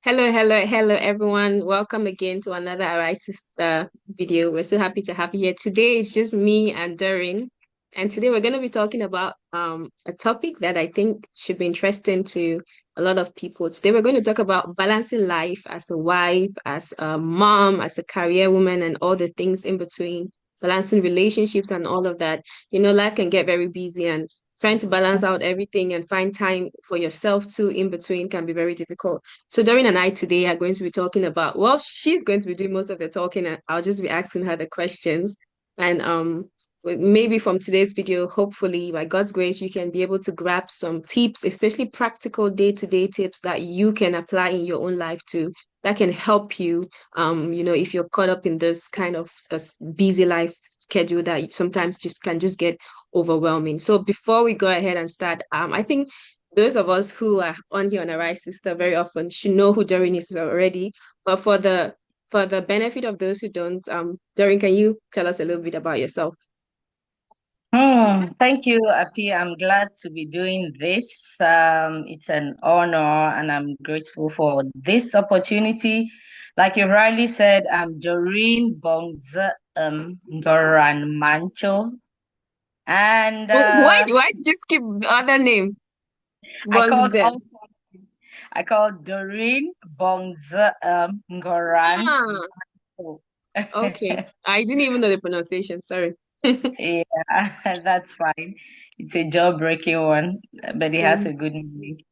Hello, everyone. Welcome again to another Arise Sister video. We're so happy to have you here. Today it's just me and Doreen. And today we're going to be talking about a topic that I think should be interesting to a lot of people. Today we're going to talk about balancing life as a wife, as a mom, as a career woman, and all the things in between, balancing relationships and all of that. Life can get very busy and trying to balance out everything and find time for yourself too in between can be very difficult. So Doreen and I today are going to be talking about, well, she's going to be doing most of the talking and I'll just be asking her the questions. And maybe from today's video, hopefully by God's grace, you can be able to grab some tips, especially practical day-to-day tips that you can apply in your own life too, that can help you, if you're caught up in this kind of busy life schedule that sometimes just get overwhelming. So before we go ahead and start, I think those of us who are on here on Arise Sister very often should know who Doreen is already. But for the benefit of those who don't, Doreen, can you tell us a little bit about yourself? Thank you, Api. I'm glad to be doing this. It's an honor and I'm grateful for this opportunity. Like you rightly said, I'm Doreen Bongza Ngoran Mancho. And Why did you skip the other name? I called Bongze. also I called Doreen Bongza Ngoran Ah, Mancho. okay. I didn't even know the pronunciation. Sorry. Yeah, that's fine. It's a jaw-breaking one, but it has Mm, a good meaning.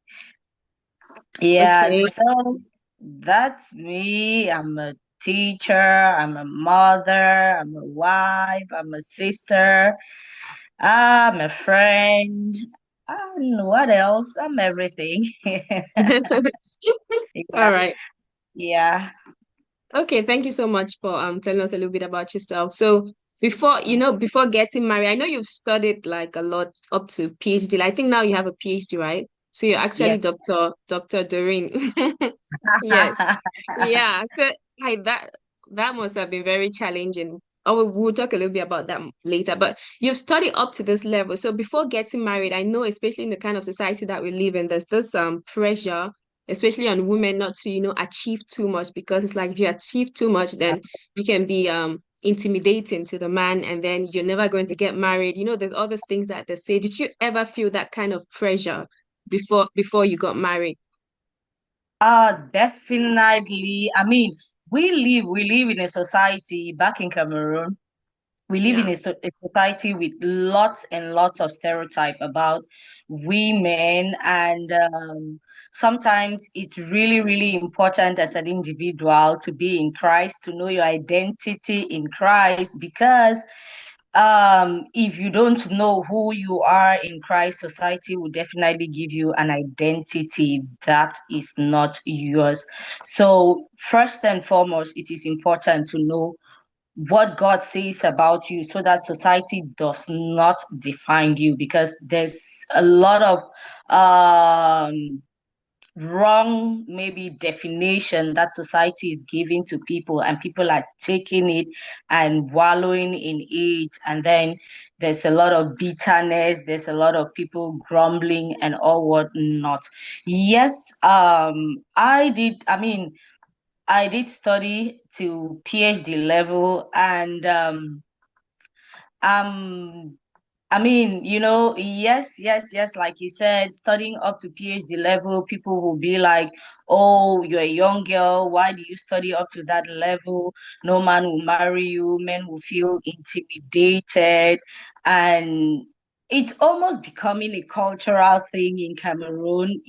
Yeah, okay. so that's me. I'm a teacher, I'm a mother, I'm a wife, I'm a sister, I'm a friend, and what else? I'm everything. All Yeah, right. yeah, Okay, thank you so much for telling us a little bit about yourself. So before getting married, I know you've studied like a lot up to PhD. I think now you have a PhD, right? So you're actually yes. Dr. Doreen. Yes. Yeah. So I that must have been very challenging. Oh, we'll talk a little bit about that later. But you've studied up to this level. So before getting married, I know, especially in the kind of society that we live in, there's this pressure, especially on women, not to, achieve too much because it's like if you achieve too much, then you can be intimidating to the man and then you're never going to get married. There's all these things that they say. Did you ever feel that kind of pressure before you got married? Definitely. I mean, we live in a society back in Cameroon. We live in Yeah. a society with lots and lots of stereotype about women, and sometimes it's really, really important as an individual to be in Christ, to know your identity in Christ, because if you don't know who you are in Christ, society will definitely give you an identity that is not yours. So first and foremost, it is important to know what God says about you so that society does not define you, because there's a lot of wrong maybe definition that society is giving to people, and people are taking it and wallowing in it, and then there's a lot of bitterness, there's a lot of people grumbling and all what not. Yes, I did study to PhD level, and um yes, like you said, studying up to PhD level, people will be like, oh, you're a young girl, why do you study up to that level? No man will marry you, men will feel intimidated, and it's almost becoming a cultural thing in Cameroon,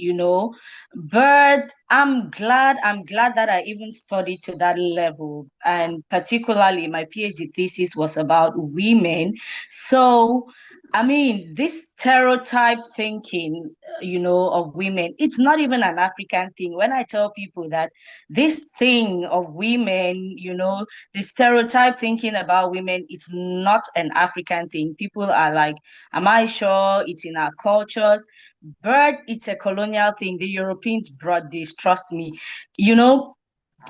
but I'm glad that I even studied to that level. And particularly my PhD thesis was about women. So, I mean, this stereotype thinking, of women, it's not even an African thing. When I tell people that this thing of women, the stereotype thinking about women, it's not an African thing. People are like, am I sure it's in our cultures? But it's a colonial thing. The Europeans brought this, trust me. You know,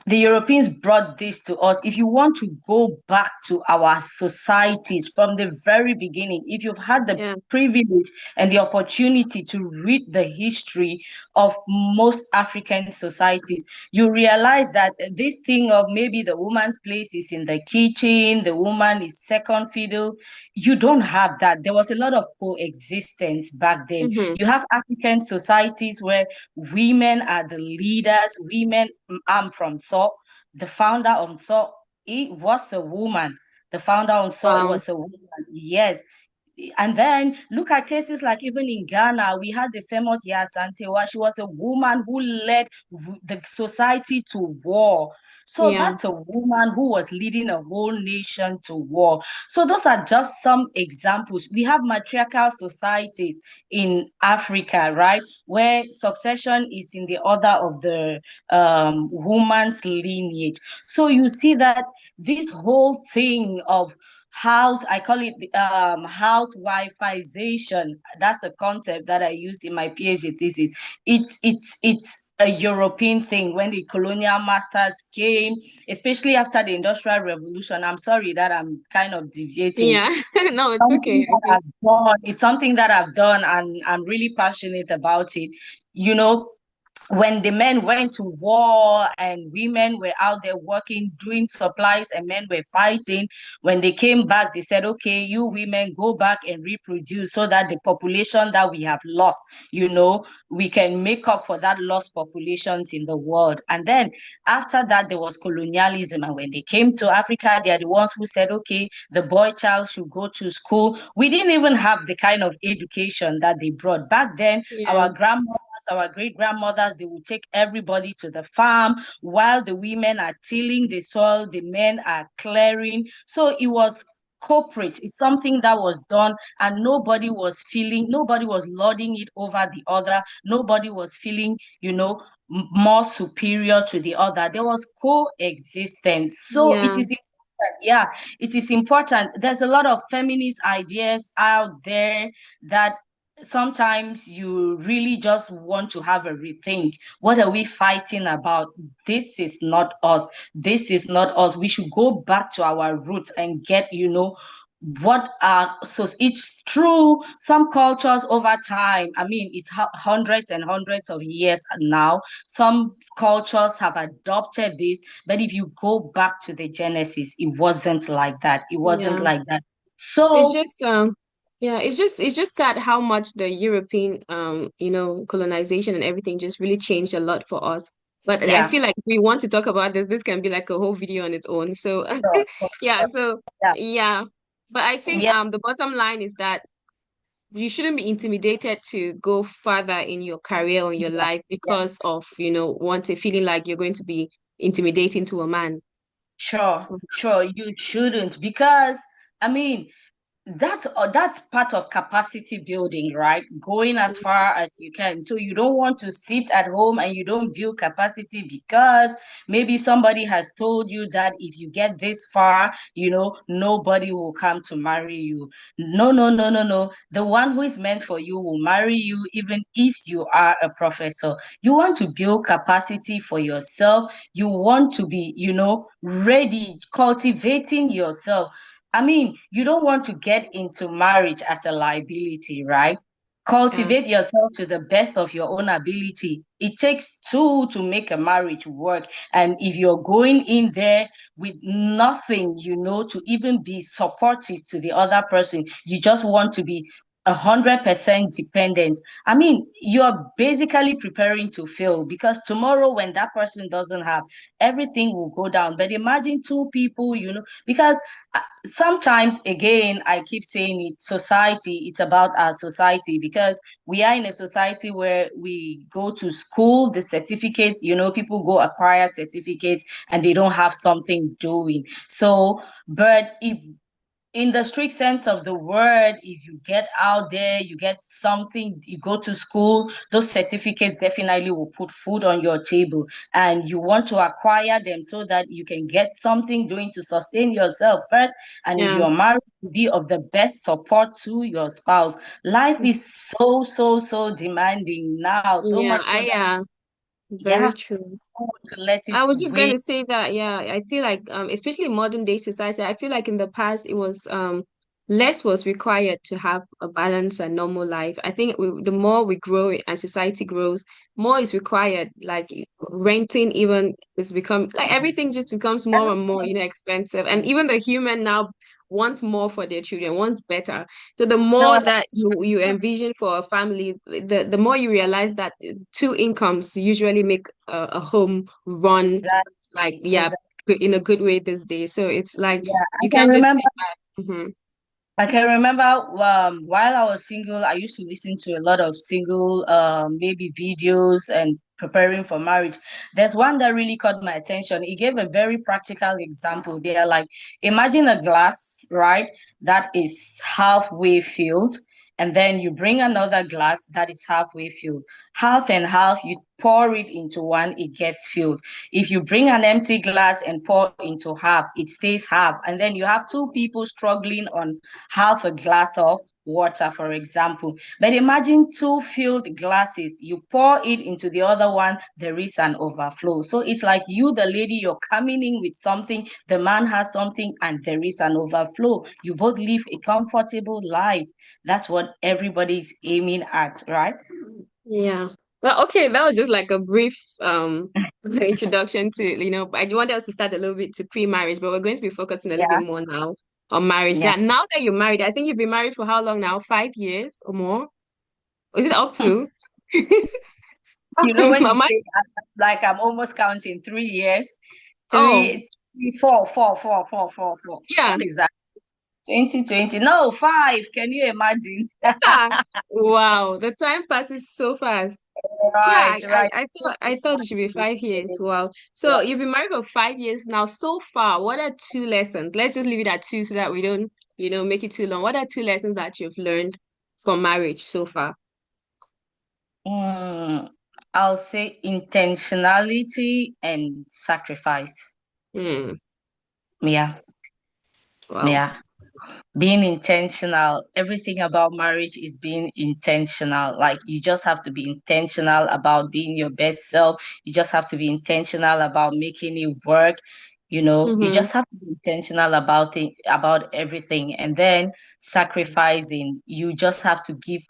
The Europeans brought this to us. If you want to go back to our societies from the very beginning, if you've had the Yeah. privilege and the opportunity to read the history of most African societies, you realize that this thing of maybe the woman's place is in the kitchen, the woman is second fiddle, you don't have that. There was a lot of coexistence back then. Mm-hmm. You have African societies where women are the leaders. Women, I'm from So. The founder of So, it was a woman. The founder of So Wow. was a woman. Yes. And then look at cases like even in Ghana, we had the famous Yasantewa. She was a woman who led the society to war. So Yeah. that's a woman who was leading a whole nation to war. So those are just some examples. We have matriarchal societies in Africa, right, where succession is in the order of the woman's lineage. So you see that this whole thing of I call it housewifeization. That's a concept that I used in my PhD thesis. It's a European thing when the colonial masters came, especially after the Industrial Revolution. I'm sorry that I'm kind of deviating. Yeah. No, it's Something okay. I that think. I've done is something that I've done, and I'm really passionate about it. You know, when the men went to war and women were out there working, doing supplies, and men were fighting, when they came back, they said, okay, you women go back and reproduce so that the population that we have lost, we can make up for that lost populations in the world. And then after that, there was colonialism. And when they came to Africa, they are the ones who said, okay, the boy child should go to school. We didn't even have the kind of education that they brought. Back then, Yeah. our grandmothers, our great grandmothers, they would take everybody to the farm while the women are tilling the soil, the men are clearing. So it was corporate. It's something that was done, and nobody was lording it over the other. Nobody was feeling, more superior to the other. There was coexistence. So it Yeah. is important. Yeah, it is important. There's a lot of feminist ideas out there that sometimes you really just want to have a rethink. What are we fighting about? This is not us. This is not us. We should go back to our roots and get, what are so it's true. Some cultures over time, I mean, it's hundreds and hundreds of years now. Some cultures have adopted this, but if you go back to the genesis, it wasn't like that. It wasn't Yeah. like that. It's So just yeah, it's just sad how much the European colonization and everything just really changed a lot for us. But I yeah, feel like if we want to talk about this can be like a whole video on its own. So sure, yeah, so yeah, yeah. But I think yeah, the bottom line is that you shouldn't be intimidated to go further in your career or in your yeah, life yeah. because of, wanting feeling like you're going to be intimidating to a man. Sure, sure. You shouldn't, because I mean, that's part of capacity building, right? Going as far as you can. So you don't want to sit at home and you don't build capacity because maybe somebody has told you that if you get this far, nobody will come to marry you. No, no, no, no, no. The one who is meant for you will marry you even if you are a professor. You want to build capacity for yourself. You want to be, ready, cultivating yourself. I mean, you don't want to get into marriage as a liability, right? Yeah. Cultivate yourself to the best of your own ability. It takes two to make a marriage work. And if you're going in there with nothing, to even be supportive to the other person, you just want to be 100% dependent. I mean, you're basically preparing to fail, because tomorrow when that person doesn't have, everything will go down. But imagine two people, because sometimes, again, I keep saying it, society, it's about our society, because we are in a society where we go to school, the certificates, people go acquire certificates and they don't have something doing. So, but if in the strict sense of the word, if you get out there, you get something, you go to school, those certificates definitely will put food on your table, and you want to acquire them so that you can get something doing to sustain yourself first. And if Yeah. you're married, to be of the best support to your spouse. Life is so, so, so demanding now, so Yeah. much so I that Very Yeah, true. who would let it I was just going breathe. to say that, yeah, I feel like, especially modern day society, I feel like in the past it was less was required to have a balanced and normal life. I think the more we grow and society grows, more is required. Like renting even is become like everything just becomes more and more, expensive. And even the human now wants more for their children, wants better. So the more No, that you envision for a family, the more you realize that two incomes usually make a home run exactly, like yeah exactly. in a good way these days. So it's like Yeah, you can't just sit back. I can remember while I was single, I used to listen to a lot of single maybe videos and preparing for marriage. There's one that really caught my attention. He gave a very practical example. They are like, imagine a glass, right, that is halfway filled, and then you bring another glass that is halfway filled. Half and half, you pour it into one, it gets filled. If you bring an empty glass and pour into half, it stays half. And then you have two people struggling on half a glass of water, for example. But imagine two filled glasses. You pour it into the other one, there is an overflow. So it's like you, the lady, you're coming in with something, the man has something, and there is an overflow. You both live a comfortable life. That's what everybody's aiming at, right? Yeah. Well, okay, that was just like a brief introduction to, I wanted us to start a little bit to pre-marriage, but we're going to be focusing a little bit Yeah, more now on marriage. yeah. Now that you're married, I think you've been married for how long now? 5 years or more? Or is it up to? You know, when you Mama, say like I'm almost counting 3 years, oh, four. yeah. What is that? 2020. No, five. Can you imagine? Yeah. Wow, the time passes so fast. Yeah, Right, right. I thought it should be 5 years. Wow. So you've been married for 5 years now. So far, what are two lessons? Let's just leave it at two so that we don't, make it too long. What are two lessons that you've learned from marriage so far? Mm, I'll say intentionality and sacrifice. Hmm. Yeah, Wow. yeah. Being intentional, everything about marriage is being intentional. Like you just have to be intentional about being your best self. You just have to be intentional about making it work. You Mm-hmm. just have to be intentional about it, about everything. And then sacrificing, you just have to give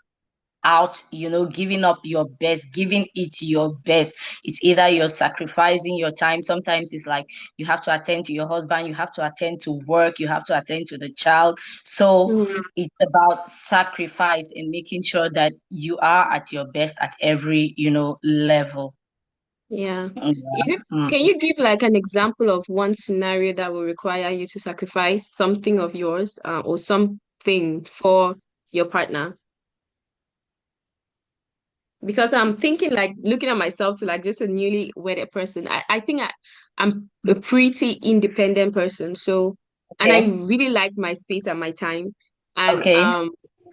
out, giving up your best, giving it your best. It's either you're sacrificing your time. Sometimes it's like you have to attend to your husband, you have to attend to work, you have to attend to the child. So Mm-hmm. it's about sacrifice and making sure that you are at your best at every, level. Yeah. Yeah. Is it, Mm. can you give like an example of one scenario that will require you to sacrifice something of yours, or something for your partner? Because I'm thinking like looking at myself to like just a newly wedded person. I think I'm a pretty independent person. So, and I Okay. really like my space and my time. And Okay.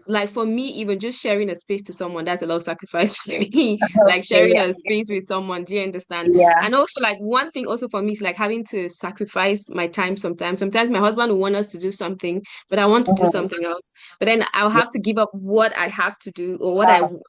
like for me, even just sharing a space to someone, that's a lot of sacrifice for me. Like Okay. sharing Yeah. a space with someone, do you understand? Yeah. And also like one thing also for me is like having to sacrifice my time sometimes. Sometimes my husband will want us to do something, but I want to do Mhm. something else. But then I'll Yeah. have to give up what I have to do or what I would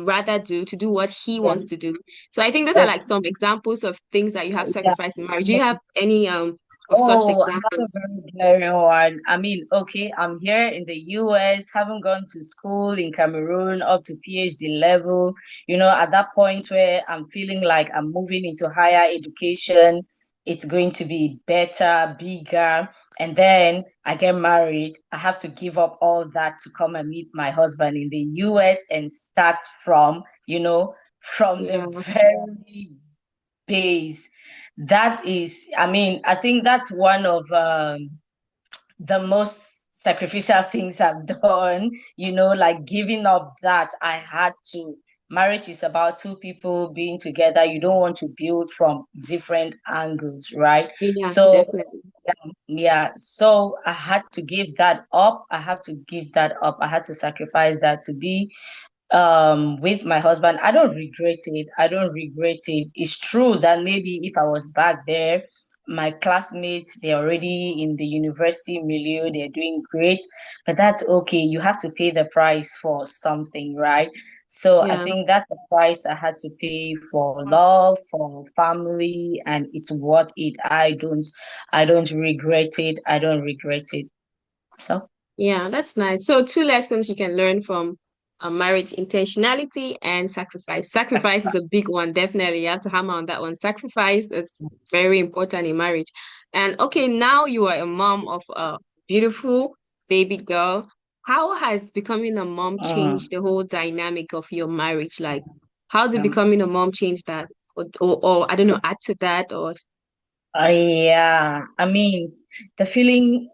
rather do to do what he Yeah. wants to do. So I think those are Okay. like some examples of things that you have Yeah. sacrificed in marriage. Do you have any of such Oh, I have a examples? very glaring one. I mean, okay, I'm here in the US, haven't gone to school in Cameroon up to PhD level. At that point where I'm feeling like I'm moving into higher education, it's going to be better, bigger. And then I get married. I have to give up all that to come and meet my husband in the US and start from Yeah. the very base. That is, I mean, I think that's one of the most sacrificial things I've done, like giving up that I had to. Marriage is about two people being together. You don't want to build from different angles, right? Yeah, So, definitely. yeah, so I had to give that up. I have to give that up. I had to sacrifice that to be with my husband. I don't regret it. I don't regret it. It's true that maybe if I was back there, my classmates, they're already in the university milieu, they're doing great, but that's okay. You have to pay the price for something, right? So I Yeah. think that's the price I had to pay for love, for family, and it's worth it. I don't regret it. I don't regret it. So, Yeah, that's nice. So two lessons you can learn from a marriage: intentionality and sacrifice. Sacrifice is a big one, definitely. You have to hammer on that one. Sacrifice is very important in marriage. And okay, now you are a mom of a beautiful baby girl. How has becoming a mom mm, changed the whole dynamic of your marriage? Like, how did um, becoming a mom change that? Or I don't know, add to that or yeah, I mean, the feeling,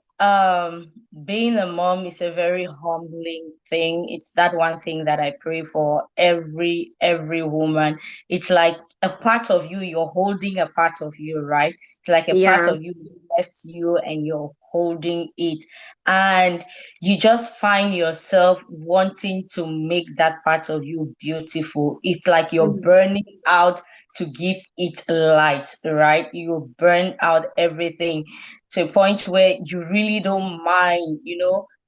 being a mom is a very humbling thing. It's that one thing that I pray for every woman. It's like a part of you, you're holding a part of you, right? It's like a part yeah. of you left you and you're holding it. And you just find yourself wanting to make that part of you beautiful. It's like you're Mhm. burning out to give it light, right? You burn out everything to a point where you really don't mind,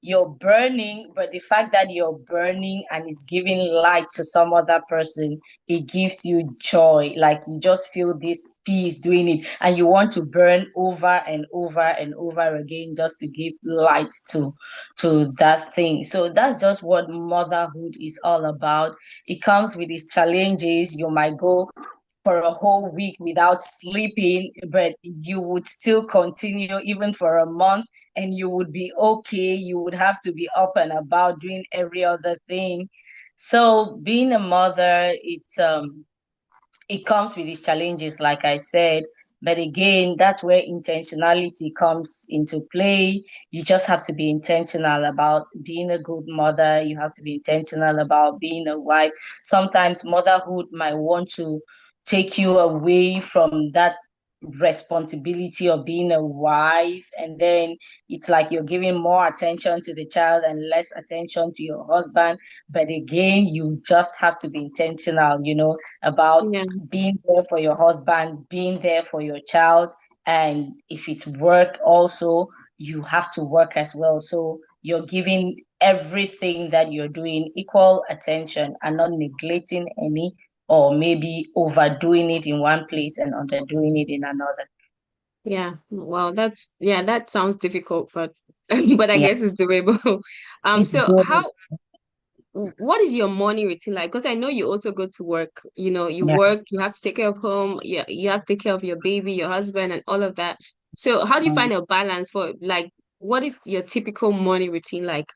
you're burning, but the fact that you're burning and it's giving light to some other person, it gives you joy. Like you just feel this peace doing it, and you want to burn over and over and over again just to give light to that thing. So that's just what motherhood is all about. It comes with its challenges. You might go for a whole week without sleeping, but you would still continue even for a month and you would be okay. You would have to be up and about doing every other thing. So being a mother, it comes with its challenges, like I said. But again, that's where intentionality comes into play. You just have to be intentional about being a good mother. You have to be intentional about being a wife. Sometimes motherhood might want to take you away from that responsibility of being a wife. And then it's like you're giving more attention to the child and less attention to your husband. But again, you just have to be intentional, about Yeah. being there for your husband, being there for your child. And if it's work also, you have to work as well. So you're giving everything that you're doing equal attention and not neglecting any, or maybe overdoing it in one place and underdoing it in another. Yeah, well, that sounds difficult, but but I Yeah. guess it's doable. It's So good. what is your morning routine like? Because I know you also go to work. You Yeah. work, you have to take care of home, you have to take care of your baby, your husband, and all of that. So how do you find a balance for like what is your typical morning routine like?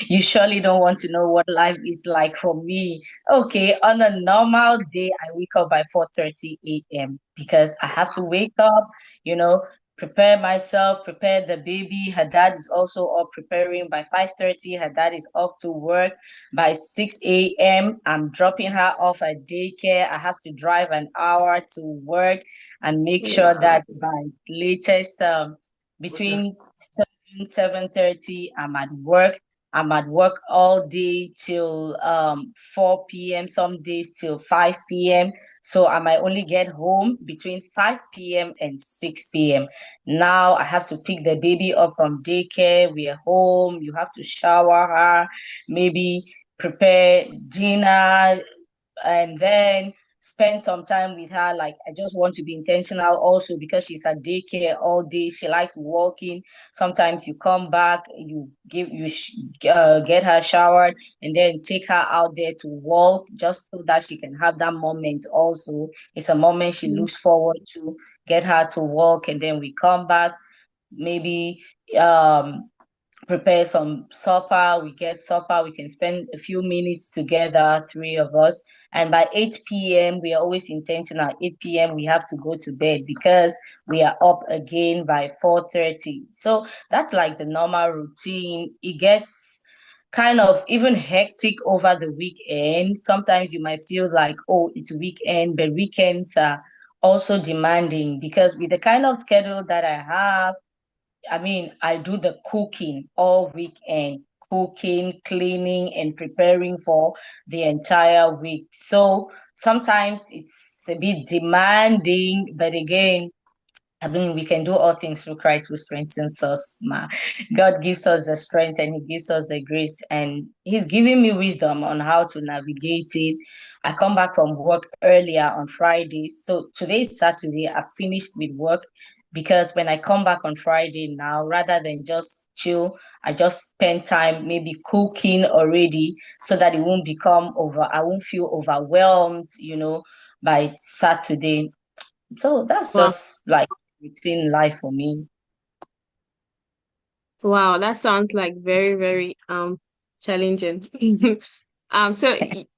You surely don't want to know what life is like for me. Okay, on a normal day, I wake up by 4:30 a.m. because I have to wake up, you know, prepare myself, prepare the baby. Her dad is also up preparing by 5:30. Her dad is off to work by 6 a.m. I'm dropping her off at daycare. I have to drive an hour to work and make sure Wow. that by latest between 7:30, I'm at work all day till 4 p.m., some days till 5 p.m. So I might only get home between 5 p.m. and 6 p.m. Now I have to pick the baby up from daycare. We are home. You have to shower her, maybe prepare dinner, and then spend some time with her. Like I just want to be intentional also because she's at daycare all day. She likes walking. Sometimes you come back, get her showered, and then take her out there to walk just so that she can have that moment also. It's a moment she looks forward to. Get her to walk, and then we come back, maybe um prepare some supper. We get supper. We can spend a few minutes together, three of us. And by 8 p.m., we are always intentional. 8 p.m., we have to go to bed because we are up again by 4:30. So that's like the normal routine. It gets kind of even hectic over the weekend. Sometimes you might feel like, oh, it's weekend, but weekends are also demanding because with the kind of schedule that I have, I mean, I do the cooking all weekend, cooking, cleaning, and preparing for the entire week. So sometimes it's a bit demanding, but again, I mean, we can do all things through Christ who strengthens us. God gives us the strength and He gives us the grace, and He's giving me wisdom on how to navigate it. I come back from work earlier on Friday. So today is Saturday. I finished with work because when I come back on Friday now, rather than just chill, I just spend time maybe cooking already so that it won't become over, I won't feel overwhelmed, by Saturday. So that's Wow. just like routine life for me. Wow, that sounds like very, very challenging.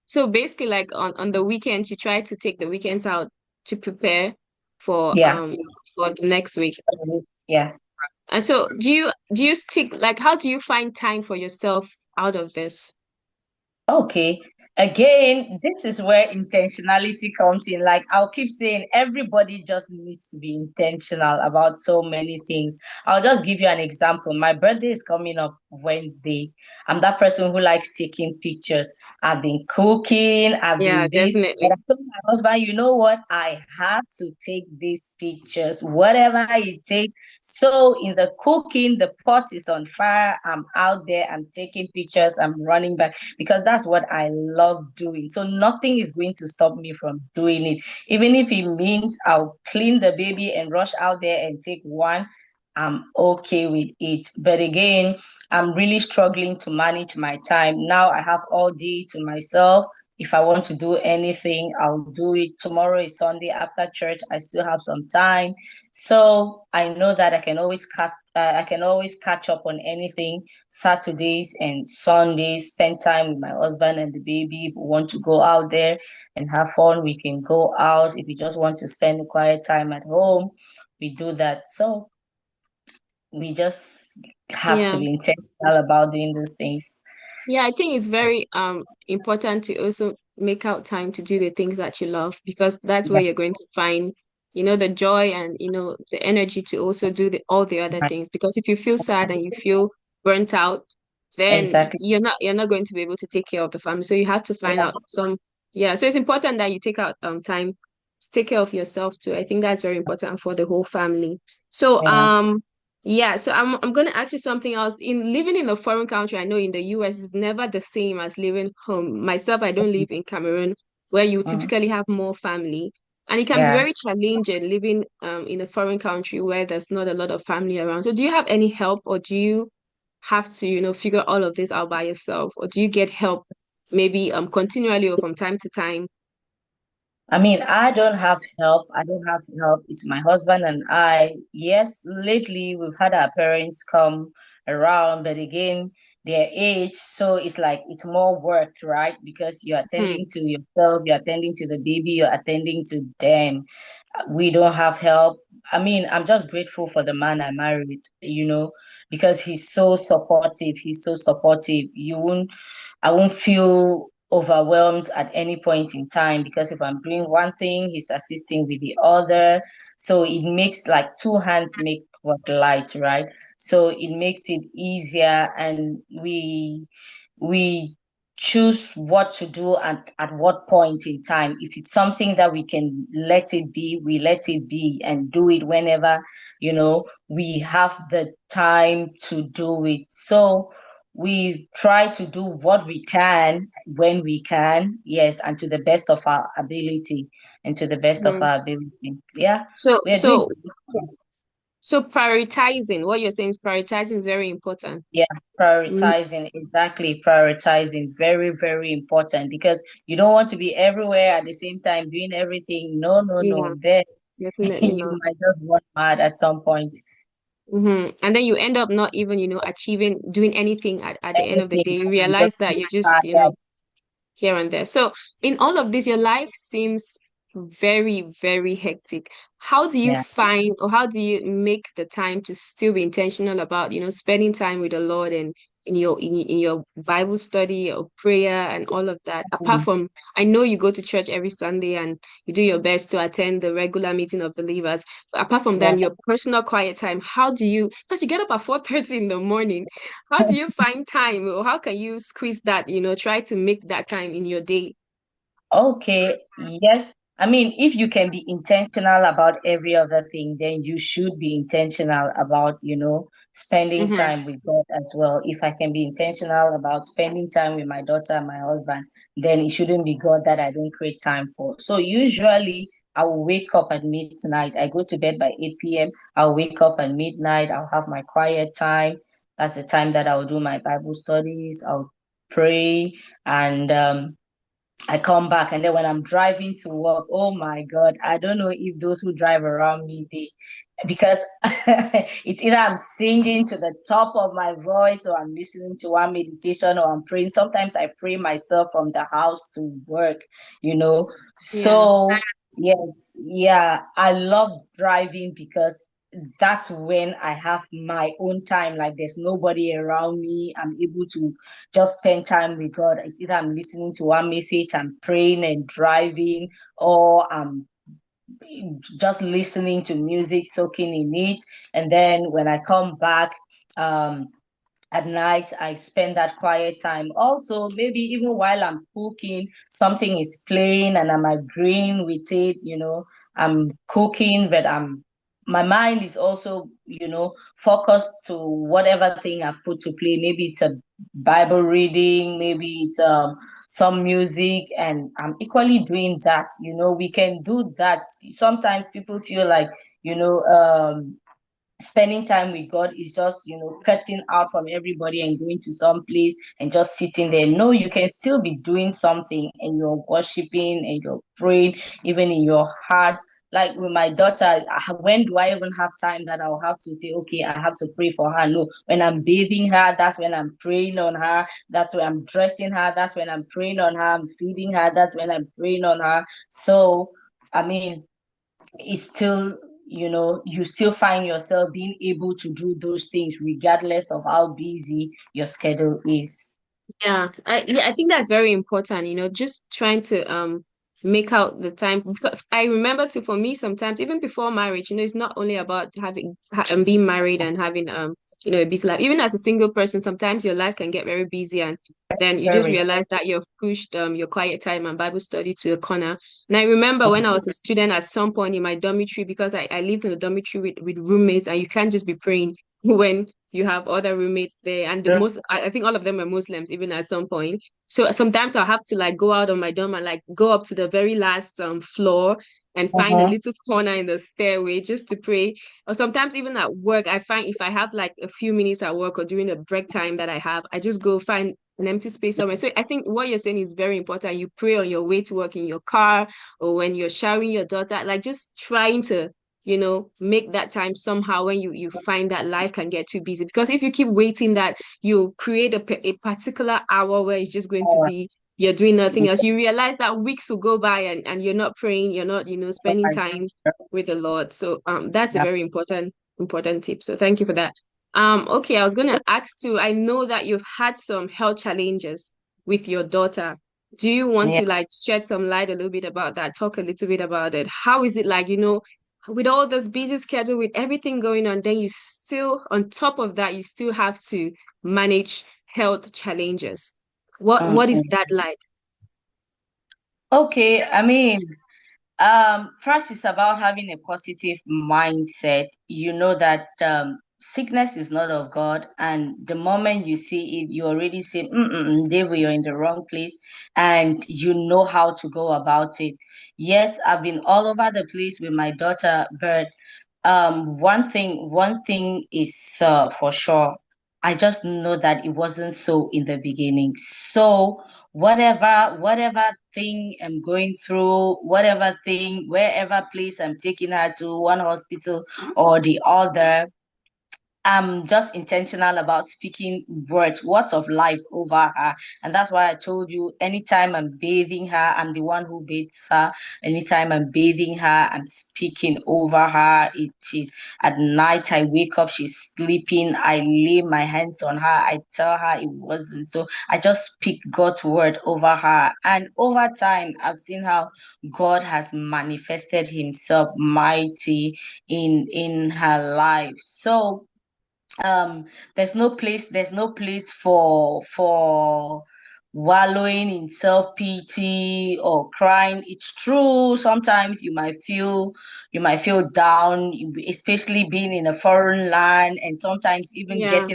So basically like on the weekends you try to take the weekends out to prepare for Yeah. um for the next week. Yeah. And so do you stick like how do you find time for yourself out of this? Okay. Again, this is where intentionality comes in. Like I'll keep saying, everybody just needs to be intentional about so many things. I'll just give you an example. My birthday is coming up Wednesday. I'm that person who likes taking pictures. I've been cooking, I've Yeah, been this, but I definitely. told my husband, you know what? I have to take these pictures, whatever it takes. So in the cooking, the pot is on fire. I'm out there, I'm taking pictures, I'm running back because that's what I love doing. So nothing is going to stop me from doing it. Even if it means I'll clean the baby and rush out there and take one, I'm okay with it. But again, I'm really struggling to manage my time. Now I have all day to myself. If I want to do anything, I'll do it. Tomorrow is Sunday after church. I still have some time. So I know that I can always catch up on anything. Saturdays and Sundays, spend time with my husband and the baby. If we want to go out there and have fun, we can go out. If we just want to spend a quiet time at home, we do that. So we just have to Yeah. be intentional about doing those things. Yeah, I think it's very important to also make out time to do the things that you love because that's where Yeah, you're going to find, the joy and the energy to also do all the other things. Because if you feel sad and you feel burnt out, then exactly. you're not going to be able to take care of the family. So you have to find out some yeah. So it's important that you take out time to take care of yourself too. I think that's very important for the whole family. So Yeah. yeah, so I'm gonna ask you something else. In living in a foreign country, I know in the US is never the same as living home. Myself, I don't live in Cameroon, where you Mhm. typically have more family. And it can be Yeah. very challenging living in a foreign country where there's not a lot of family around. So do you have any help or do you have to, figure all of this out by yourself? Or do you get help maybe continually or from time to time? I mean, I don't have help. I don't have help. It's my husband and I. Yes, lately we've had our parents come around, but again, their age, so it's like it's more work, right? Because you're Hmm. attending to yourself, you're attending to the baby, you're attending to them. We don't have help. I mean, I'm just grateful for the man I married, because he's so supportive. He's so supportive. I won't feel overwhelmed at any point in time because if I'm doing one thing, he's assisting with the other. So it makes like two hands make work light, right? So it makes it easier and we choose what to do at what point in time. If it's something that we can let it be, we let it be and do it whenever, we have the time to do it. So we try to do what we can when we can, yes, and to the best of our ability and to the best of Hmm. our ability. Yeah, So we're doing. so so prioritizing, what you're saying is prioritizing is very important. Yeah, prioritizing, exactly, prioritizing, very, very important because you don't want to be everywhere at the same time doing everything. No, no, no. Yeah, Then definitely you not. might just run mad at some point. And then you end up not even, achieving, doing anything at the end of the Anything, day. You you just realize that feel you're just, tired. here and there. So in all of this, your life seems very, very hectic. How do you Yeah. find or how do you make the time to still be intentional about, spending time with the Lord and in your Bible study or prayer and all of that? Apart Mhm. from, I know you go to church every Sunday and you do your best to attend the regular meeting of believers. But apart from Yeah. them, your personal quiet time, how do you, because you get up at 4:30 in the morning, how do you find time or how can you squeeze that, try to make that time in your day? Okay. Yes. I mean, if you can be intentional about every other thing, then you should be intentional about, spending Mm-hmm. time with God as well. If I can be intentional about spending time with my daughter and my husband, then it shouldn't be God that I don't create time for. So usually I will wake up at midnight. I go to bed by 8 p.m. I'll wake up at midnight. I'll have my quiet time. That's the time that I'll do my Bible studies. I'll pray and I come back, and then when I'm driving to work, oh my God, I don't know if those who drive around me, because it's either I'm singing to the top of my voice or I'm listening to one meditation or I'm praying. Sometimes I pray myself from the house to work, you know. Yeah. So yes, yeah, I love driving because that's when I have my own time. Like there's nobody around me. I'm able to just spend time with God. It's either I'm listening to one message, I'm praying and driving, or I'm just listening to music, soaking in it. And then when I come back, um, at night, I spend that quiet time. Also, maybe even while I'm cooking, something is playing and I'm agreeing with it. I'm cooking, but my mind is also, focused to whatever thing I've put to play. Maybe it's a Bible reading, maybe it's some music, and I'm equally doing that. We can do that. Sometimes people feel like, you know, spending time with God is just, cutting out from everybody and going to some place and just sitting there. No, you can still be doing something and you're worshiping and you're praying, even in your heart. Like with my daughter, when do I even have time that I'll have to say, okay, I have to pray for her? No, when I'm bathing her, that's when I'm praying on her. That's when I'm dressing her. That's when I'm praying on her. I'm feeding her. That's when I'm praying on her. So, I mean, it's still, you still find yourself being able to do those things regardless of how busy your schedule is. Yeah, I think that's very important, just trying to make out the time because I remember too for me sometimes even before marriage, it's not only about being married and having a busy life. Even as a single person, sometimes your life can get very busy and then you just Very. realize that you've pushed your quiet time and Bible study to a corner. And I remember when I was a student at some point in my dormitory because I lived in a dormitory with roommates and you can't just be praying when you have other roommates there, and I think all of them were Muslims, even at some point. So sometimes I'll have to like go out on my dorm and like go up to the very last floor and find a Uh-huh. little corner in the stairway just to pray. Or sometimes even at work, I find if I have like a few minutes at work or during the break time that I have, I just go find an empty space somewhere. So I think what you're saying is very important. You pray on your way to work in your car or when you're showering your daughter, like just trying to make that time somehow when you find that life can get too busy. Because if you keep waiting that you create a particular hour where it's just going to be you're doing nothing else, you realize that weeks will go by and you're not praying, you're not, spending time with the Lord. So that's a Yeah. very important tip. So thank you for that. Okay, I was gonna ask too, I know that you've had some health challenges with your daughter. Do you want Yeah. to like shed some light a little bit about that? Talk a little bit about it. How is it like, with all this busy schedule, with everything going on, then you still, on top of that, you still have to manage health challenges. What is Mhm. that like? Okay, I mean, first it's about having a positive mindset. You know that sickness is not of God, and the moment you see it, you already say, David, you're in the wrong place, and you know how to go about it. Yes, I've been all over the place with my daughter, but one thing is for sure. I just know that it wasn't so in the beginning. So whatever thing I'm going through, whatever thing, wherever place I'm taking her to, one hospital or the other, I'm just intentional about speaking words of life over her. And that's why I told you anytime I'm bathing her, I'm the one who bathes her. Anytime I'm bathing her, I'm speaking over her. It is at night I wake up, she's sleeping. I lay my hands on her. I tell her it wasn't. So I just speak God's word over her. And over time, I've seen how God has manifested himself mighty in her life. So um there's no place for wallowing in self-pity or crying. It's true. Sometimes you might feel down, especially being in a foreign land, and sometimes even Yeah.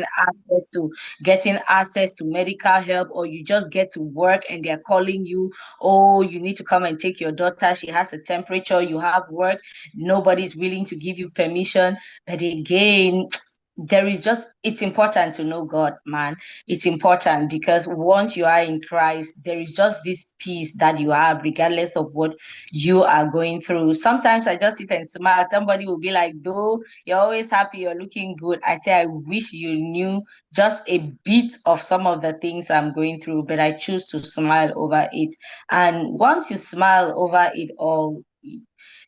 getting access to medical help, or you just get to work and they're calling you, oh, you need to come and take your daughter. She has a temperature, you have work, nobody's willing to give you permission. But again, it's important to know God, man. It's important because once you are in Christ, there is just this peace that you have, regardless of what you are going through. Sometimes I just sit and smile. Somebody will be like, though you're always happy, you're looking good. I say, I wish you knew just a bit of some of the things I'm going through, but I choose to smile over it. And once you smile over it all,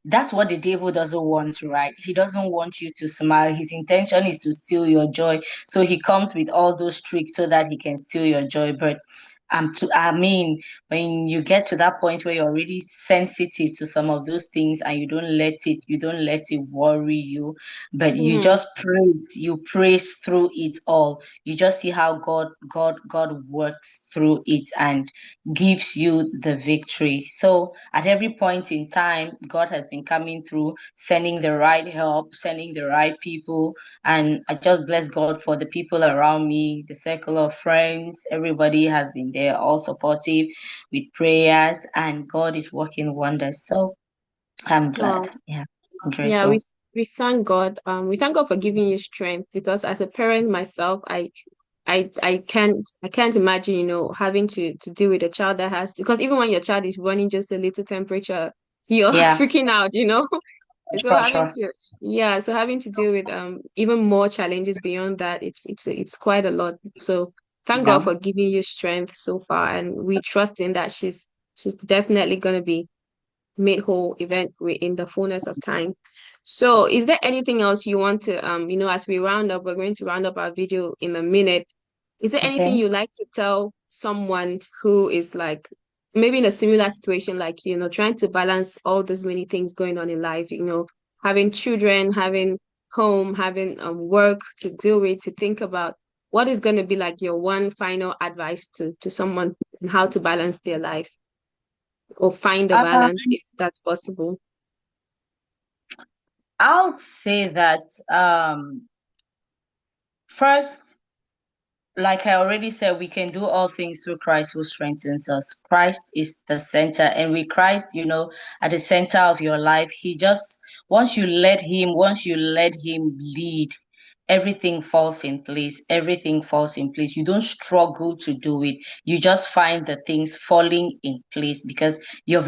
that's what the devil doesn't want, right? He doesn't want you to smile. His intention is to steal your joy. So he comes with all those tricks so that he can steal your joy. But I mean, when you get to that point where you're really sensitive to some of those things and you don't let it worry you, but Mm. you praise through it all. You just see how God works through it and gives you the victory. So at every point in time, God has been coming through, sending the right help, sending the right people. And I just bless God for the people around me, the circle of friends. Everybody has been there, all supportive with prayers, and God is working wonders. So I'm glad. Wow. Yeah, I'm Yeah, grateful. we thank God. We thank God for giving you strength because as a parent myself, I can't imagine, having to deal with a child that has, because even when your child is running just a little temperature, you're Yeah, freaking out, So sure, having sure. to, yeah, so having to deal with even more challenges beyond that, it's quite a lot. So thank God Yeah. for giving you strength so far, and we trust in that she's definitely gonna be made whole in the fullness of time. So is there anything else you want to as we round up, we're going to round up our video in a minute. Is there anything Okay. you like to tell someone who is like maybe in a similar situation, like, trying to balance all those many things going on in life, having children, having home, having work to deal with, to think about what is going to be like your one final advice to someone on how to balance their life or find a balance Um, if that's possible? I'll say that first, like I already said, we can do all things through Christ who strengthens us. Christ is the center, and with Christ, at the center of your life, once you let him lead, everything falls in place. Everything falls in place. You don't struggle to do it. You just find the things falling in place because you've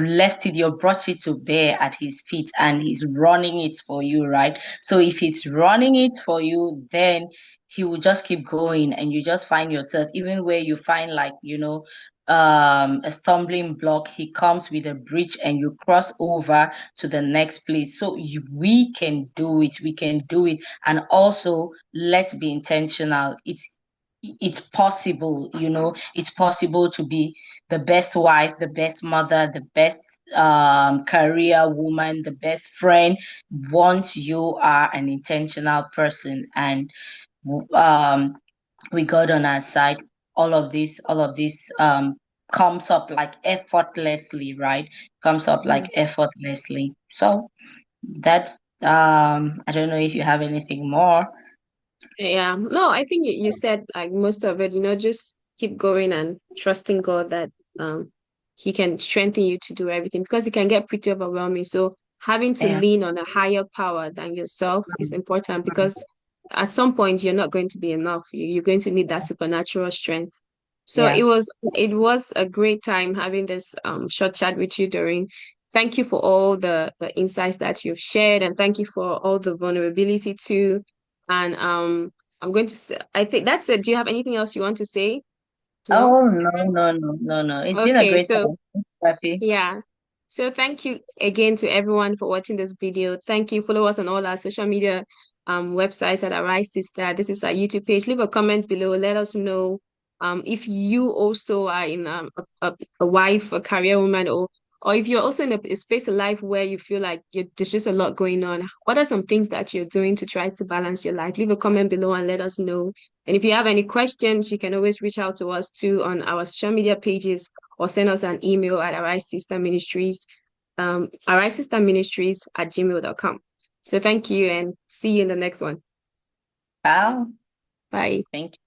brought it to bear at his feet, and he's running it for you, right? So if it's running it for you, then he will just keep going, and you just find yourself, even where you find, like, a stumbling block, he comes with a bridge and you cross over to the next place. So we can do it. We can do it. And also, let's be intentional. It's possible. It's possible to be the best wife, the best mother, the best career woman, the best friend, once you are an intentional person. And um with God on our side, all of this comes up like effortlessly, right? Comes up like effortlessly. So that I don't know if you have anything more. Yeah, no, I think you said like most of it, just keep going and trusting God that He can strengthen you to do everything because it can get pretty overwhelming. So having to Yeah. lean on a higher power than yourself is important because at some point you're not going to be enough. You're going to need that supernatural strength. So Yeah. it was a great time having this short chat with you, Doreen. Thank you for all the insights that you've shared, and thank you for all the vulnerability too. And I'm going to say, I think that's it. Do you have anything else you want to say? No? Oh, no, no, no, no, no. It's been a Okay, great so time. Happy. yeah. So thank you again to everyone for watching this video. Thank you. Follow us on all our social media websites at Arise Sister. This is our YouTube page. Leave a comment below. Let us know if you also are in a wife, a career woman, or Or if you're also in a space of life where you feel like there's just a lot going on, what are some things that you're doing to try to balance your life? Leave a comment below and let us know. And if you have any questions, you can always reach out to us too on our social media pages or send us an email at arisisterministries@gmail.com. So thank you and see you in the next one. Wow. Bye. Thank you.